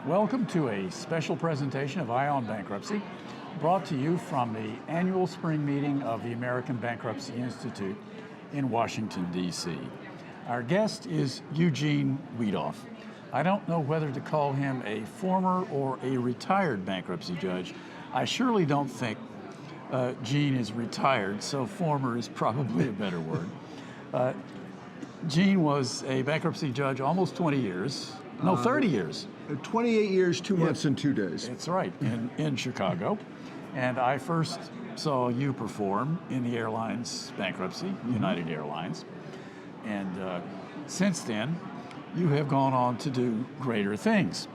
Welcome to a special presentation of Eye on Bankruptcy, brought to you from the annual spring meeting of the American Bankruptcy Institute in Washington, D.C. Our guest is Eugene Wedoff. I don't know whether to call him a former or a retired bankruptcy judge. I surely don't think Gene is retired, so former is probably a better word. Gene was a bankruptcy judge almost 20 years. No, 30 years. 28 years, 2 months, and 2 days. That's right, in Chicago. And I first saw you perform in the airlines bankruptcy, United Airlines. And since then, you have gone on to do greater things.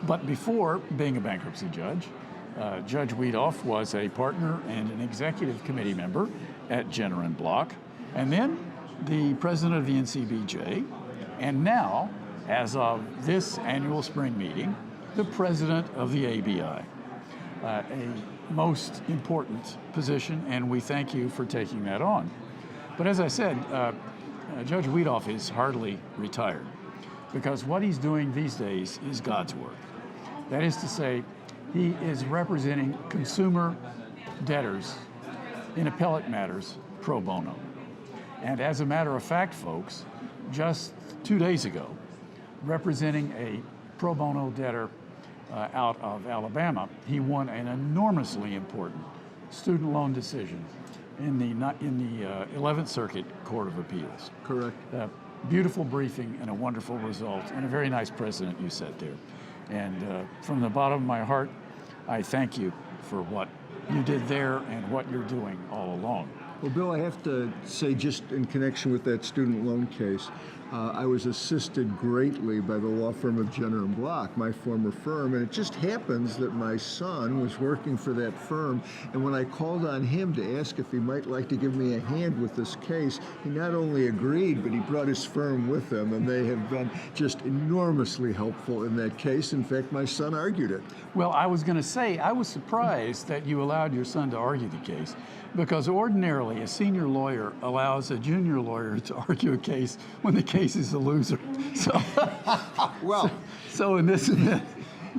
But before being a bankruptcy judge, Judge Wedoff was a partner and an executive committee member at Jenner & Block, and then the president of the NCBJ, and now, as of this annual spring meeting, the president of the ABI. A most important position, and we thank you for taking that on. But as I said, Judge Wedoff is hardly retired, because what he's doing these days is God's work. That is to say, he is representing consumer debtors in appellate matters pro bono. And as a matter of fact, folks, just 2 days ago, representing a pro bono debtor out of Alabama, he won an enormously important student loan decision in the 11th Circuit Court of Appeals. Correct. Beautiful briefing and a wonderful result, and a very nice precedent you set there. And from the bottom of my heart, I thank you for what you did there and what you're doing all along. Well, Bill, I have to say, just in connection with that student loan case, I was assisted greatly by the law firm of Jenner & Block, my former firm, and it just happens that my son was working for that firm, and when I called on him to ask if he might like to give me a hand with this case, he not only agreed, but he brought his firm with him, and they have been just enormously helpful in that case. In fact, my son argued it. Well, I was going to say, I was surprised that you allowed your son to argue the case, because ordinarily a senior lawyer allows a junior lawyer to argue a case when the case is a loser. So in this event,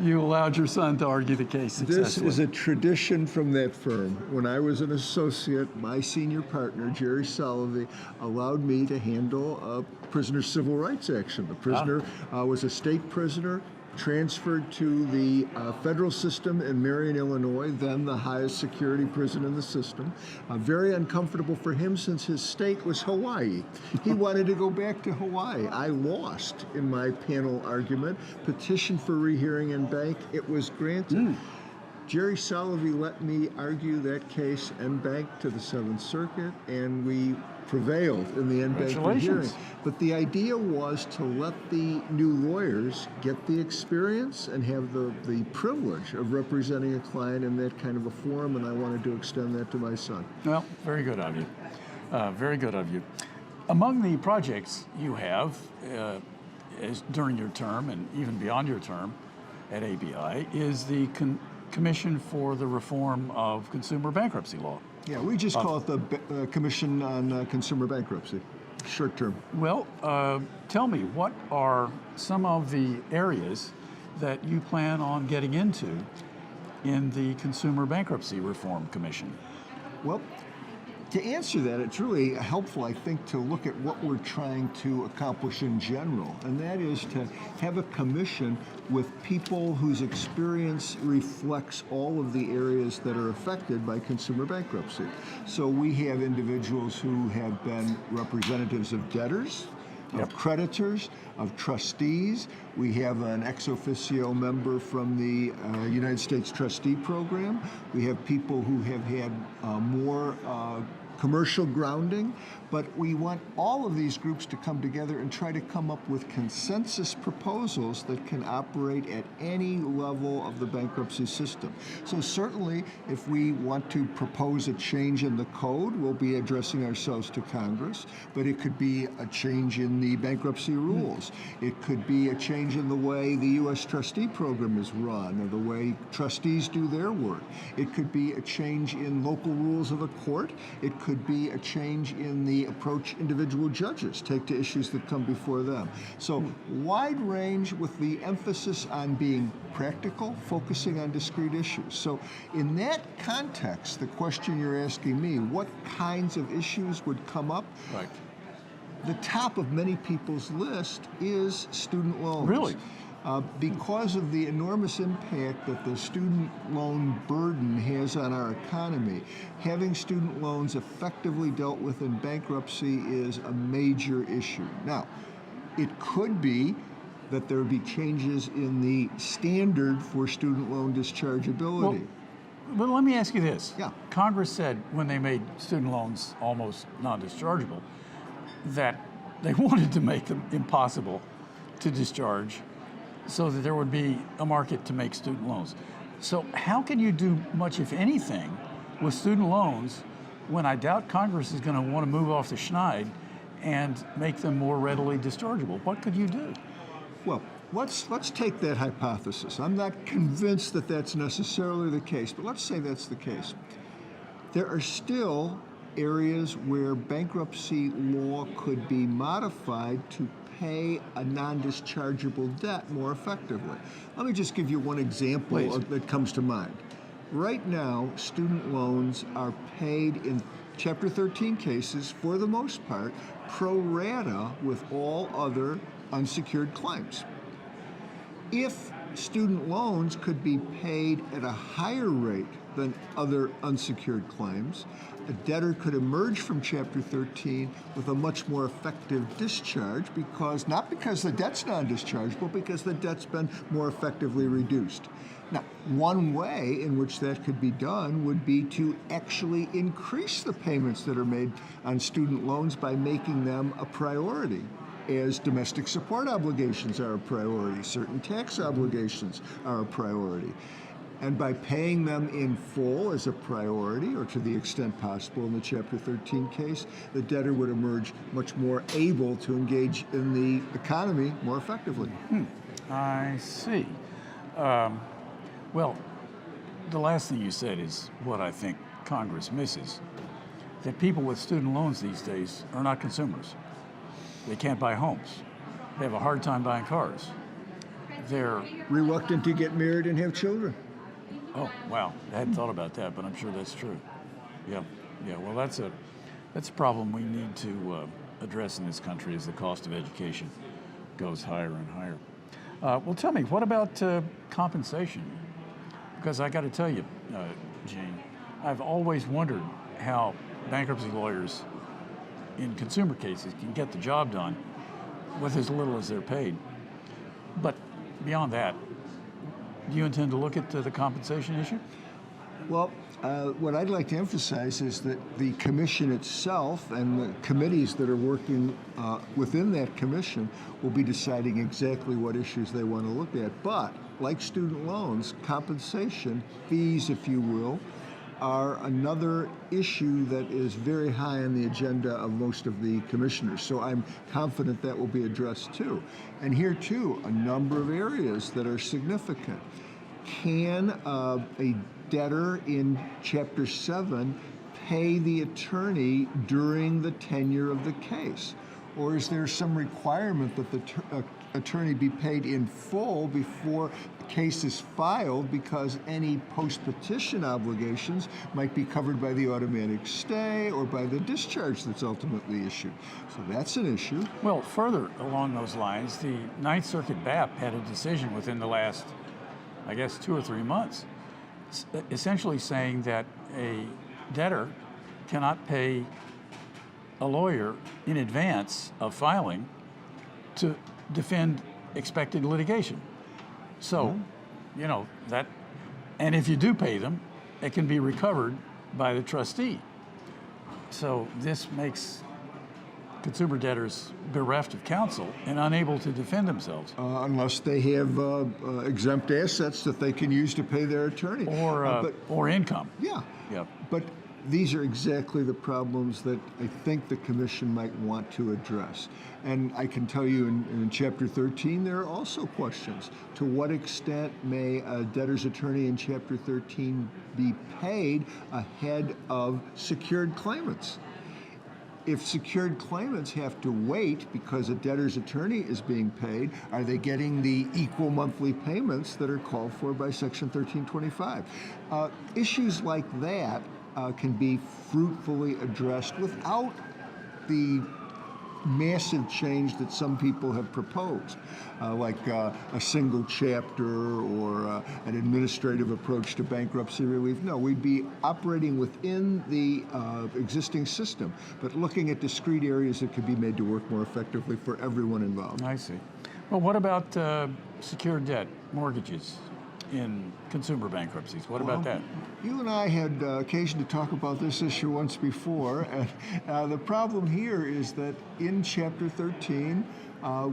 you allowed your son to argue the case successfully. This is a tradition from that firm. When I was an associate, my senior partner, Jerry Salovey, allowed me to handle a prisoner's civil rights action. The prisoner was a state prisoner, transferred to the federal system in Marion, Illinois, then the highest security prison in the system. Very uncomfortable for him since his state was Hawaii. He wanted to go back to Hawaii. I lost in my panel argument, petitioned for rehearing in bank. It was granted. Jerry Salovey let me argue that case en banc to the 7th Circuit, and we prevailed in the en banc rehearing. But the idea was to let the new lawyers get the experience and have the privilege of representing a client in that kind of a forum, and I wanted to extend that to my son. Well, very good of you. Very good of you. Among the projects you have during your term and even beyond your term at ABI is the Commission for the Reform of Consumer Bankruptcy Law. Yeah, we just call it the Commission on Consumer Bankruptcy, short term. Well, tell me, what are some of the areas that you plan on getting into in the Consumer Bankruptcy Reform Commission? Well, to answer that, it's really helpful, I think, to look at what we're trying to accomplish in general, and that is to have a commission with people whose experience reflects all of the areas that are affected by consumer bankruptcy. So we have individuals who have been representatives of debtors, of creditors, of trustees. We have an ex officio member from the United States Trustee Program. We have people who have had more commercial grounding, but we want all of these groups to come together and try to come up with consensus proposals that can operate at any level of the bankruptcy system. So certainly, if we want to propose a change in the code, we'll be addressing ourselves to Congress, but it could be a change in the bankruptcy rules. It could be a change in the way the U.S. trustee program is run or the way trustees do their work. It could be a change in local rules of a court. It could could be a change in the approach individual judges take to issues that come before them. So wide range with the emphasis on being practical, focusing on discrete issues. So in that context, the question you're asking me, what kinds of issues would come up? Right. The top of many people's list is student loans. Really? Because of the enormous impact that the student loan burden has on our economy, having student loans effectively dealt with in bankruptcy is a major issue. Now, it could be that there would be changes in the standard for student loan dischargeability. But let me ask you this. Yeah. Congress said when they made student loans almost non-dischargeable that they wanted to make them impossible to discharge so that there would be a market to make student loans. So how can you do much, if anything, with student loans when I doubt Congress is going to want to move off the schneid and make them more readily dischargeable? What could you do? Well, let's take that hypothesis. I'm not convinced that that's necessarily the case, but let's say that's the case. There are still areas where bankruptcy law could be modified to pay a non-dischargeable debt more effectively. Let me just give you one example that comes to mind. Right now, student loans are paid in Chapter 13 cases, for the most part, pro rata with all other unsecured claims. If student loans could be paid at a higher rate than other unsecured claims, a debtor could emerge from Chapter 13 with a much more effective discharge not because the debt's non-dischargeable, because the debt's been more effectively reduced. Now, one way in which that could be done would be to actually increase the payments that are made on student loans by making them a priority, as domestic support obligations are a priority, certain tax obligations are a priority. And by paying them in full as a priority, or to the extent possible in the Chapter 13 case, the debtor would emerge much more able to engage in the economy more effectively. I see. Well, the last thing you said is what I think Congress misses, that people with student loans these days are not consumers. They can't buy homes. They have a hard time buying cars. They're reluctant to get married and have children. Oh, wow. I hadn't thought about that, but I'm sure that's true. Yeah. Well, that's a problem we need to address in this country as the cost of education goes higher and higher. Well, tell me, what about compensation? Because I got to tell you, Gene, I've always wondered how bankruptcy lawyers in consumer cases can get the job done with as little as they're paid. But beyond that, do you intend to look at the compensation issue? Well, what I'd like to emphasize is that the commission itself and the committees that are working within that commission will be deciding exactly what issues they want to look at. But like student loans, compensation, fees, if you will, are another issue that is very high on the agenda of most of the commissioners. So I'm confident that will be addressed too. And here too, a number of areas that are significant. Can a debtor in Chapter 7 pay the attorney during the tenure of the case? Or is there some requirement that the attorney be paid in full before the case is filed, because any post-petition obligations might be covered by the automatic stay or by the discharge that's ultimately issued? So that's an issue. Well, further along those lines, the Ninth Circuit BAP had a decision within the last, I guess, 2 or 3 months, essentially saying that a debtor cannot pay a lawyer in advance of filing to defend expected litigation. So, that, and if you do pay them, it can be recovered by the trustee. So this makes consumer debtors bereft of counsel and unable to defend themselves. Unless they have exempt assets that they can use to pay their attorney. Or income. Yeah. Yep. But these are exactly the problems that I think the commission might want to address. And I can tell you in Chapter 13, there are also questions. To what extent may a debtor's attorney in Chapter 13 be paid ahead of secured claimants? If secured claimants have to wait because a debtor's attorney is being paid, are they getting the equal monthly payments that are called for by Section 1325? Issues like that can be fruitfully addressed without the massive change that some people have proposed, like a single chapter or an administrative approach to bankruptcy relief. No, we'd be operating within the existing system, but looking at discrete areas that could be made to work more effectively for everyone involved. I see. Well, what about secured debt, mortgages in consumer bankruptcies? What about that? You and I had occasion to talk about this issue once before, and the problem here is that in Chapter 13,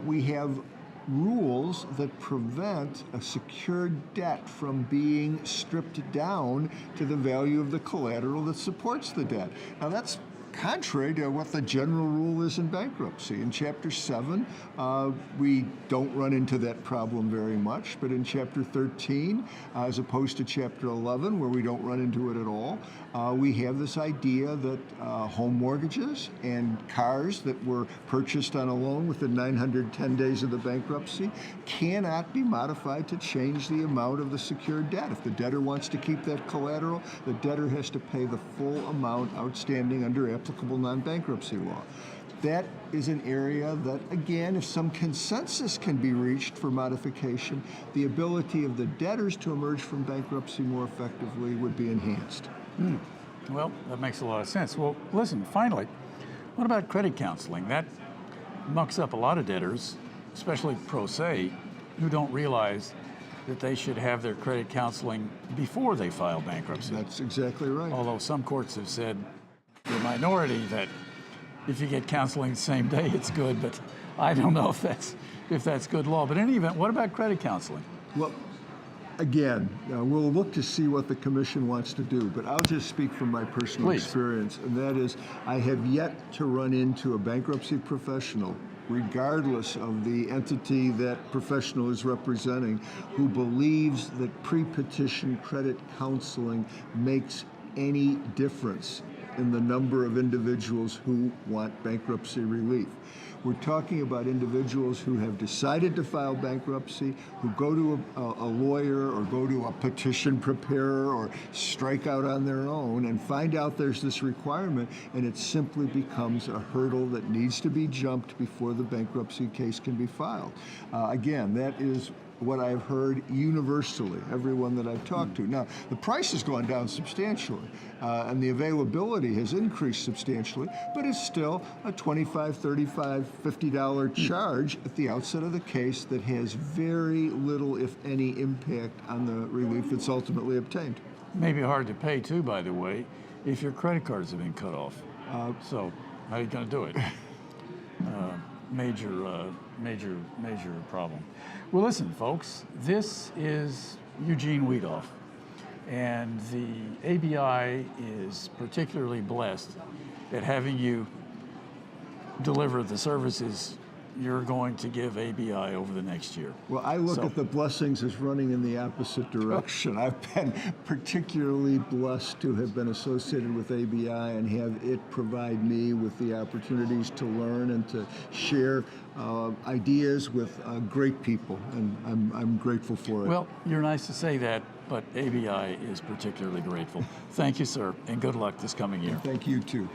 we have rules that prevent a secured debt from being stripped down to the value of the collateral that supports the debt. Now, that's contrary to what the general rule is in bankruptcy. In Chapter 7, we don't run into that problem very much, but in Chapter 13, as opposed to Chapter 11, where we don't run into it at all, we have this idea that home mortgages and cars that were purchased on a loan within 910 days of the bankruptcy cannot be modified to change the amount of the secured debt. If the debtor wants to keep that collateral, the debtor has to pay the full amount outstanding under applicable non-bankruptcy law. That is an area that, again, if some consensus can be reached for modification, the ability of the debtors to emerge from bankruptcy more effectively would be enhanced. Well, that makes a lot of sense. Well, listen, finally, what about credit counseling? That mucks up a lot of debtors, especially pro se, who don't realize that they should have their credit counseling before they file bankruptcy. That's exactly right. Although some courts have said, the minority, that if you get counseling the same day, it's good, but I don't know if that's good law. But in any event, what about credit counseling? Well, again, we'll look to see what the commission wants to do, but I'll just speak from my personal experience, and that is I have yet to run into a bankruptcy professional, regardless of the entity that professional is representing, who believes that pre-petition credit counseling makes any difference in the number of individuals who want bankruptcy relief. We're talking about individuals who have decided to file bankruptcy, who go to a lawyer or go to a petition preparer or strike out on their own and find out there's this requirement, and it simply becomes a hurdle that needs to be jumped before the bankruptcy case can be filed. Again, that is what I've heard universally, everyone that I've talked to. Now, the price has gone down substantially, and the availability has increased substantially, but it's still a $25, $35, $50 charge at the outset of the case that has very little, if any, impact on the relief that's ultimately obtained. Maybe hard to pay too, by the way, if your credit cards have been cut off. So how are you going to do it? Major problem. Well, listen, folks, this is Eugene Wedoff, and the ABI is particularly blessed at having you deliver the services you're going to give ABI over the next year. Well, I look at the blessings as running in the opposite direction. I've been particularly blessed to have been associated with ABI and have it provide me with the opportunities to learn and to share ideas with great people, and I'm grateful for it. Well, you're nice to say that, but ABI is particularly grateful. Thank you, sir, and good luck this coming year. Thank you, too.